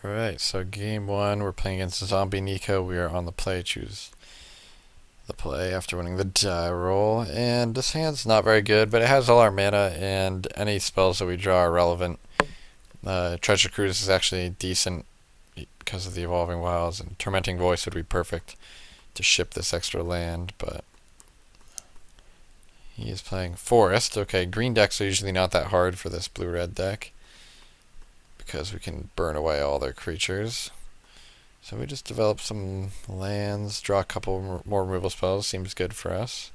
Alright, so game one, we're playing against Zombie Nico. We are on the play. Choose the play after winning the die roll. And this hand's not very good, but it has all our mana, and any spells that we draw are relevant. Treasure Cruise is actually decent because of the Evolving Wilds, and Tormenting Voice would be perfect to ship this extra land, but he is playing Forest. Okay, green decks are usually not that hard for this blue-red deck, because we can burn away all their creatures. So we just develop some lands, draw a couple more removal spells, seems good for us.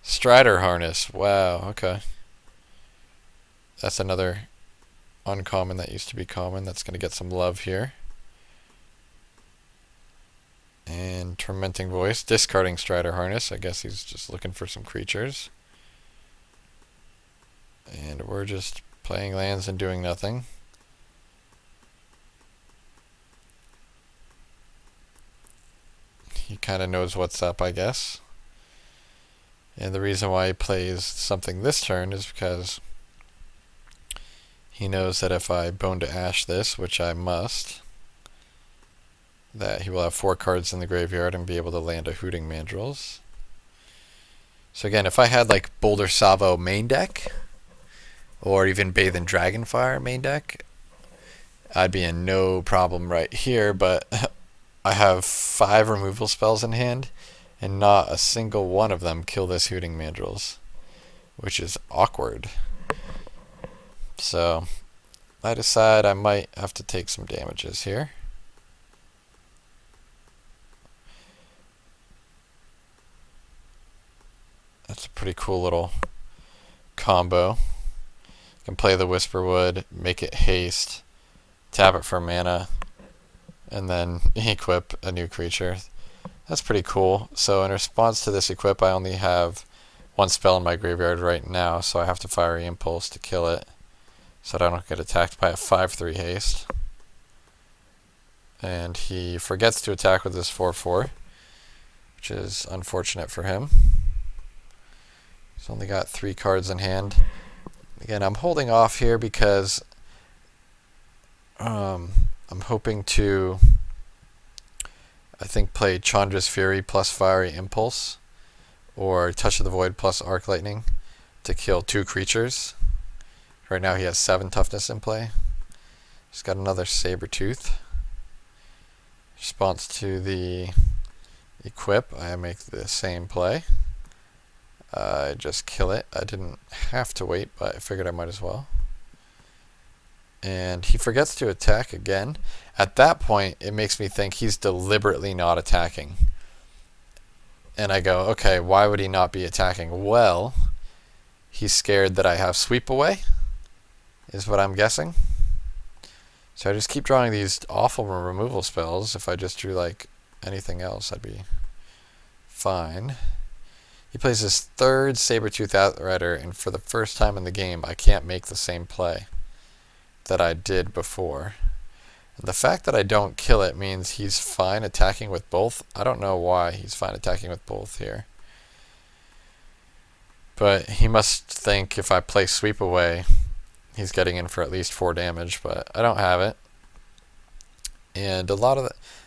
Strider Harness, wow, okay. That's another uncommon that used to be common, that's going to get some love here. And Tormenting Voice, discarding Strider Harness, I guess he's just looking for some creatures. And we're just playing lands and doing nothing. He kind of knows what's up, I guess. And the reason why he plays something this turn is because he knows that if I Bone to Ash this, which I must, that he will have 4 cards in the graveyard and be able to land a Hooting Mandrills. So again, if I had like Boulder Savo main deck, or even Bathe in Dragonfire main deck, I'd be in no problem right here, but I have 5 removal spells in hand, and not a single one of them kill this Hooting Mandrills, which is awkward. So I decide I might have to take some damages here. That's a pretty cool little combo. You can play the Whisperwood, make it haste, tap it for mana, and then equip a new creature. That's pretty cool. So in response to this equip, I only have 1 spell in my graveyard right now, so I have to Fiery Impulse to kill it, so that I don't get attacked by a 5/3 haste. And he forgets to attack with his 4/4, which is unfortunate for him. He's only got 3 cards in hand. Again, I'm holding off here because I'm hoping to, I think, play Chandra's Fury plus Fiery Impulse, or Touch of the Void plus Arc Lightning to kill 2 creatures. Right now he has 7 toughness in play. He's got another Sabertooth. Response to the equip, I make the same play. I just kill it. I didn't have to wait, but I figured I might as well. And he forgets to attack again. At that point, it makes me think he's deliberately not attacking. And I go, okay, why would he not be attacking? Well, he's scared that I have Sweep Away, is what I'm guessing. So I just keep drawing these awful removal spells. If I just drew like anything else, I'd be fine. He plays his 3rd Sabertooth Outrider, and for the first time in the game, I can't make the same play that I did before. And the fact that I don't kill it means he's fine attacking with both. I don't know why he's fine attacking with both here. But he must think if I play Sweep Away, he's getting in for at least 4 damage, but I don't have it. And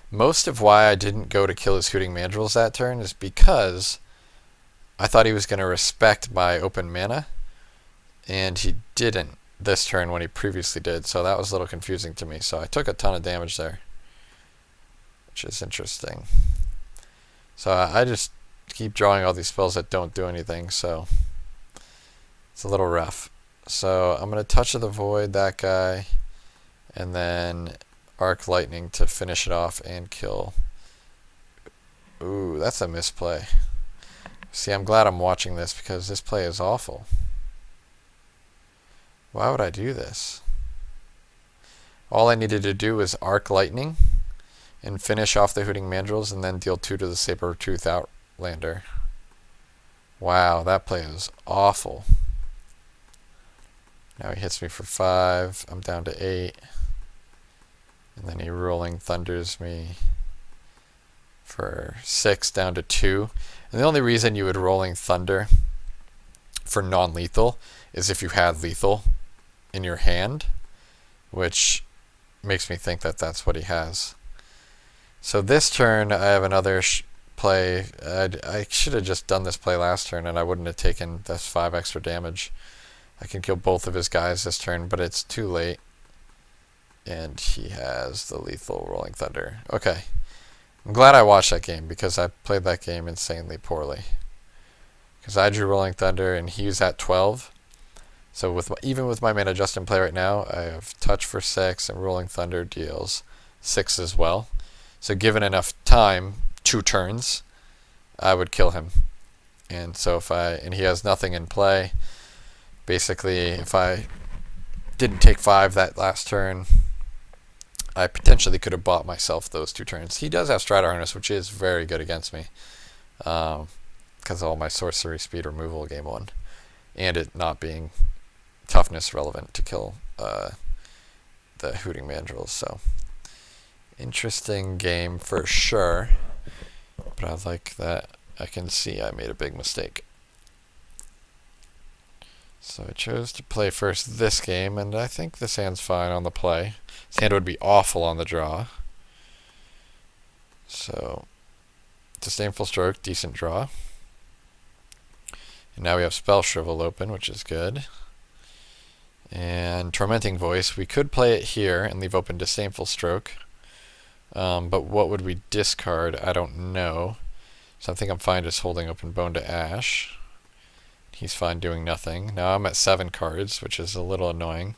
most of why I didn't go to kill his Hooting Mandrills that turn is because I thought he was going to respect my open mana, and he didn't this turn when he previously did, so that was a little confusing to me. So I took a ton of damage there, which is interesting. So I just keep drawing all these spells that don't do anything, so it's a little rough. So I'm going to Touch of the Void that guy, and then Arc Lightning to finish it off and kill. Ooh, that's a misplay. See, I'm glad I'm watching this because this play is awful. Why would I do this? All I needed to do was Arc Lightning and finish off the Hooting Mandrills and then deal 2 to the Sabertooth Outlander. Wow, that play is awful. Now he hits me for 5. I'm down to 8. And then he Rolling Thunders me for 6 down to 2. And the only reason you would Rolling Thunder for non-lethal is if you had lethal in your hand, which makes me think that that's what he has. So this turn, I have another play. I should have just done this play last turn, and I wouldn't have taken this 5 extra damage. I can kill both of his guys this turn, but it's too late. And he has the lethal Rolling Thunder. Okay. I'm glad I watched that game, because I played that game insanely poorly. Because I drew Rolling Thunder, and he was at 12. So even with my mana Justin play right now, I have Touch for 6, and Rolling Thunder deals 6 as well. So given enough time, 2 turns, I would kill him. And so and he has nothing in play. Basically, if I didn't take 5 that last turn, I potentially could have bought myself those 2 turns. He does have Strider Harness, which is very good against me, because of all my sorcery speed removal game 1, and it not being toughness relevant to kill the Hooting Mandrills. So interesting game for sure, but I like that I can see I made a big mistake. So I chose to play first this game, and I think this hand's fine on the play. This hand would be awful on the draw. So, Disdainful Stroke, decent draw. And now we have Spell Shrivel open, which is good. And Tormenting Voice, we could play it here and leave open Disdainful Stroke. But what would we discard? I don't know. So I think I'm fine just holding open Bone to Ash. He's fine doing nothing. Now I'm at 7 cards, which is a little annoying.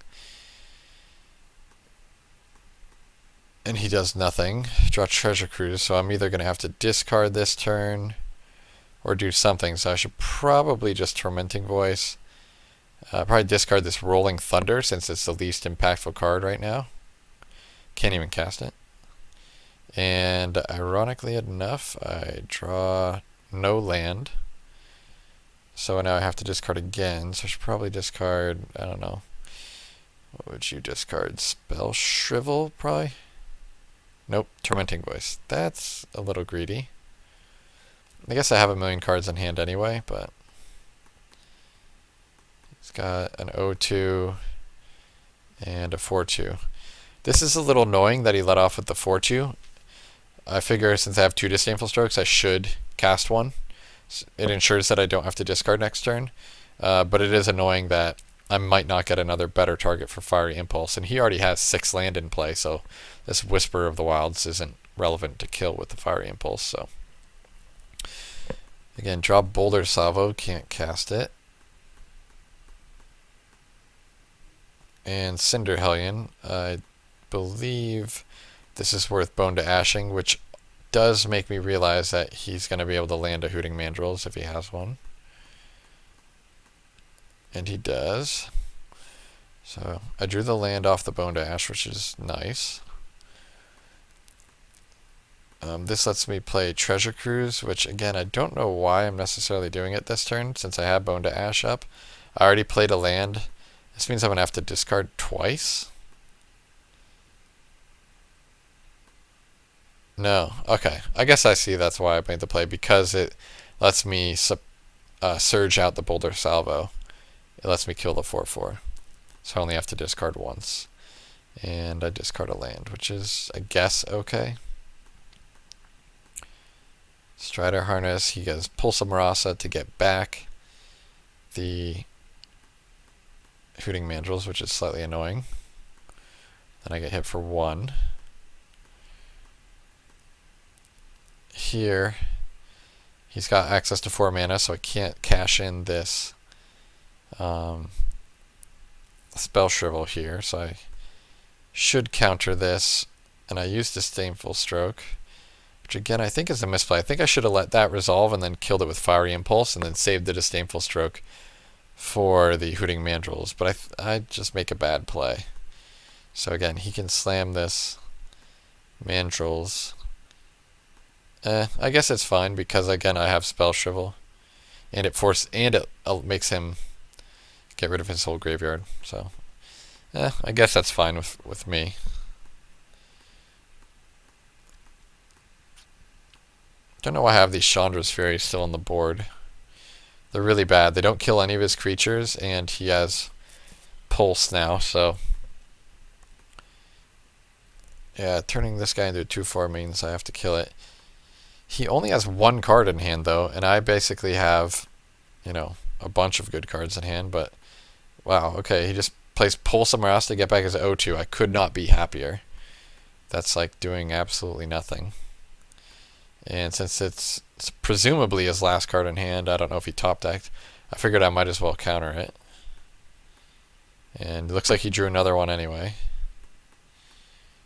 And he does nothing. Draw Treasure Cruise, so I'm either going to have to discard this turn or do something. So I should probably just Tormenting Voice. Probably discard this Rolling Thunder since it's the least impactful card right now. Can't even cast it. And ironically enough, I draw no land. So now I have to discard again. So I should probably discard, I don't know. What would you discard? Spell Shrivel, probably? Nope, Tormenting Voice. That's a little greedy. I guess I have a million cards in hand anyway, but he's got an 0-2 and a 4-2. This is a little annoying that he let off with the 4-2. I figure since I have 2 Disdainful Strokes, I should cast one. It ensures that I don't have to discard next turn. But it is annoying that I might not get another better target for Fiery Impulse. And he already has 6 land in play, so this Whisper of the Wilds isn't relevant to kill with the Fiery Impulse. So again, draw Boulder Salvo, can't cast it. And Cinder Hellion, I believe this is worth Bone to Ashing, which does make me realize that he's going to be able to land a Hooting Mandrills if he has one. And he does. So I drew the land off the Bone to Ash, which is nice. This lets me play Treasure Cruise, which again, I don't know why I'm necessarily doing it this turn since I have Bone to Ash up. I already played a land. This means I'm going to have to discard twice. No. Okay. I guess I see that's why I made the play, because it lets me surge out the Boulder Salvo. It lets me kill the 4/4. So I only have to discard once. And I discard a land, which is, I guess, okay. Strider Harness, he gets Pulsa Marasa to get back the Hooting Mandrills, which is slightly annoying. Then I get hit for 1. Here, he's got access to 4 mana, so I can't cash in this Spell Shrivel here, so I should counter this, and I use Disdainful Stroke, which again I think is a misplay. I think I should have let that resolve and then killed it with Fiery Impulse and then saved the Disdainful Stroke for the Hooting Mandrills, but I just make a bad play. So again, he can slam this Mandrills. I guess it's fine because again I have Spell Shrivel, and it makes him get rid of his whole graveyard. So, I guess that's fine with me. Don't know why I have these Chandra's Fury still on the board. They're really bad. They don't kill any of his creatures, and he has Pulse now, so Yeah, turning this guy into a 2/4 means I have to kill it. He only has one card in hand, though, and I basically have, a bunch of good cards in hand, but wow, okay, he just plays Pull somewhere else to get back his O2. I could not be happier. That's like doing absolutely nothing. And since it's presumably his last card in hand, I don't know if he top decked, I figured I might as well counter it. And it looks like he drew another one anyway.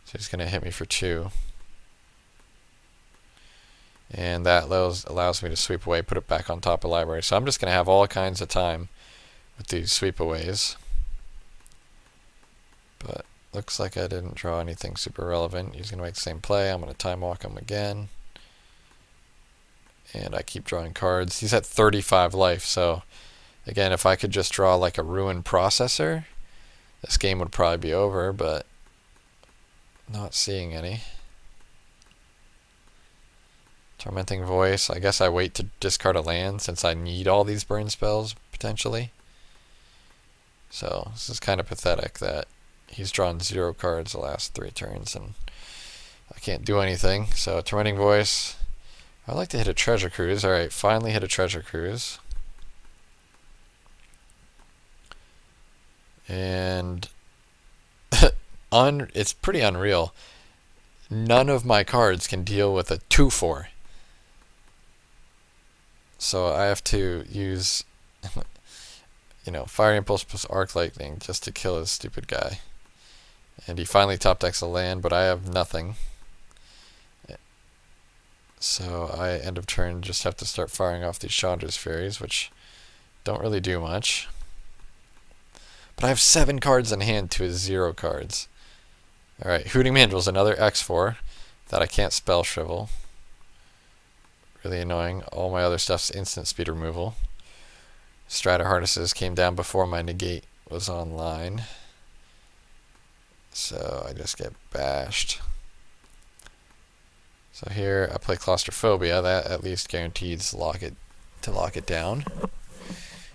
So he's going to hit me for 2. And that allows me to sweep away, put it back on top of library. So I'm just going to have all kinds of time with these sweepaways. But looks like I didn't draw anything super relevant. He's going to make the same play. I'm going to time walk him again. And I keep drawing cards. He's at 35 life, so again, if I could just draw like a Ruin Processor, this game would probably be over, but not seeing any. Tormenting Voice. I guess I wait to discard a land since I need all these burn spells, potentially. So this is kind of pathetic that he's drawn 0 cards the last 3 turns, and I can't do anything. So Tormenting Voice. I'd like to hit a Treasure Cruise. Alright, finally hit a Treasure Cruise. And it's pretty unreal. None of my cards can deal with a 2/4. So I have to use, Fire Impulse plus Arc Lightning just to kill this stupid guy. And he finally top decks a land, but I have nothing. So I, end of turn, just have to start firing off these Chandra's Furies, which don't really do much. But I have 7 cards in hand to his 0 cards. Alright, Hooting Mandrill's another X4 that I can't spell shrivel. Really annoying. All my other stuff's instant speed removal. Strider Harnesses came down before my negate was online. So I just get bashed. So here I play Claustrophobia. That at least guarantees to lock it down.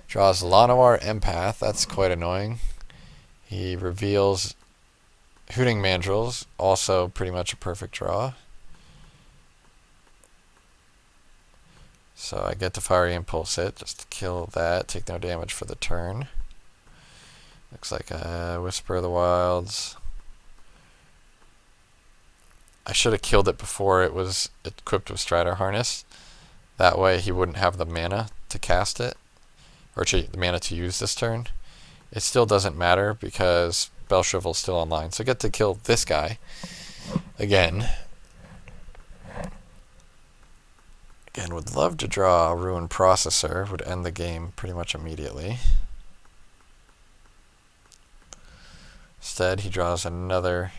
Draws Llanowar Empath. That's quite annoying. He reveals Hooting Mandrills. Also pretty much a perfect draw. So I get to Fiery Impulse it just to kill that. Take no damage for the turn. Looks like a Whisper of the Wilds. I should have killed it before it was equipped with Strider Harness. That way he wouldn't have the mana to cast it, or the mana to use this turn. It still doesn't matter because Bellshrivel's still online. So I get to kill this guy again. Again, would love to draw a Ruin Processor. Would end the game pretty much immediately. Instead, he draws another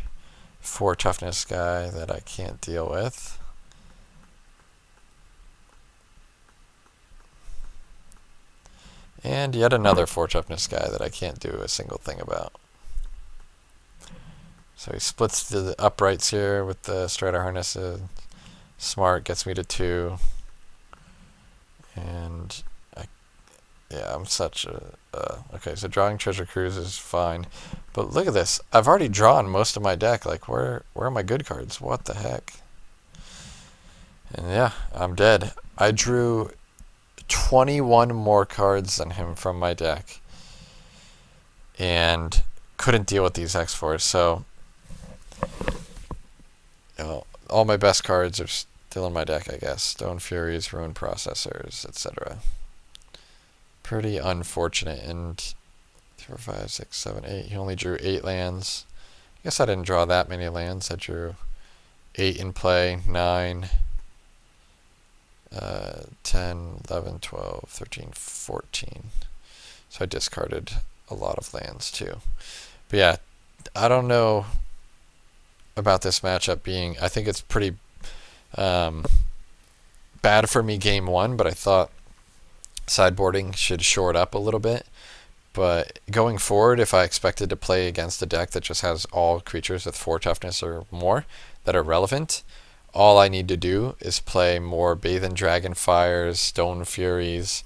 4 toughness guy that I can't deal with. And yet another 4 toughness guy that I can't do a single thing about. So he splits the uprights here with the Strider Harnesses. Smart gets me to 2. And I'm such a... okay, so drawing Treasure Cruise is fine. But look at this. I've already drawn most of my deck. Like, where are my good cards? What the heck? And yeah, I'm dead. I drew 21 more cards than him from my deck. And couldn't deal with these X4s. So, all my best cards are still in my deck, I guess. Stone Furies, Ruin Processors, etc. Pretty unfortunate. And 4, 5, 6, 7, 8. He only drew 8 lands. I guess I didn't draw that many lands. I drew 8 in play, 9, 10, 11, 12, 13, 14. So I discarded a lot of lands too. But yeah, I don't know about this matchup being... I think it's pretty bad for me game 1, but I thought sideboarding should shore it up a little bit. But going forward, if I expected to play against a deck that just has all creatures with 4 toughness or more that are relevant, all I need to do is play more Bathen Dragonfires, Stone Furies,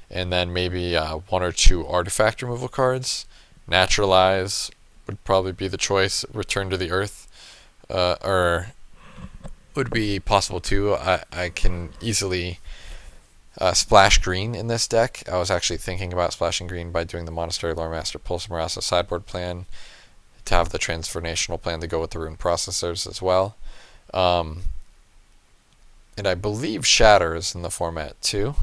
and then maybe 1 or 2 artifact removal cards. Naturalize would probably be the choice. Return to the Earth or would be possible too. I can easily splash green in this deck. I was actually thinking about splashing green by doing the Monastery Lore Master Pulse Marasa sideboard plan to have the transformational plan to go with the rune processors as well. And I believe Shatter is in the format too.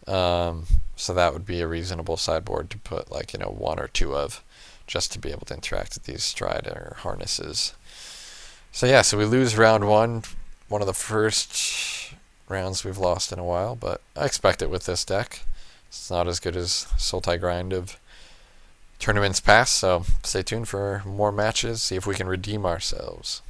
So that would be a reasonable sideboard to put like, one or two of, just to be able to interact with these Strider harnesses. So yeah, so we lose round one of the first rounds we've lost in a while, but I expect it with this deck. It's not as good as Sultai Grind of tournaments past, so stay tuned for more matches, see if we can redeem ourselves.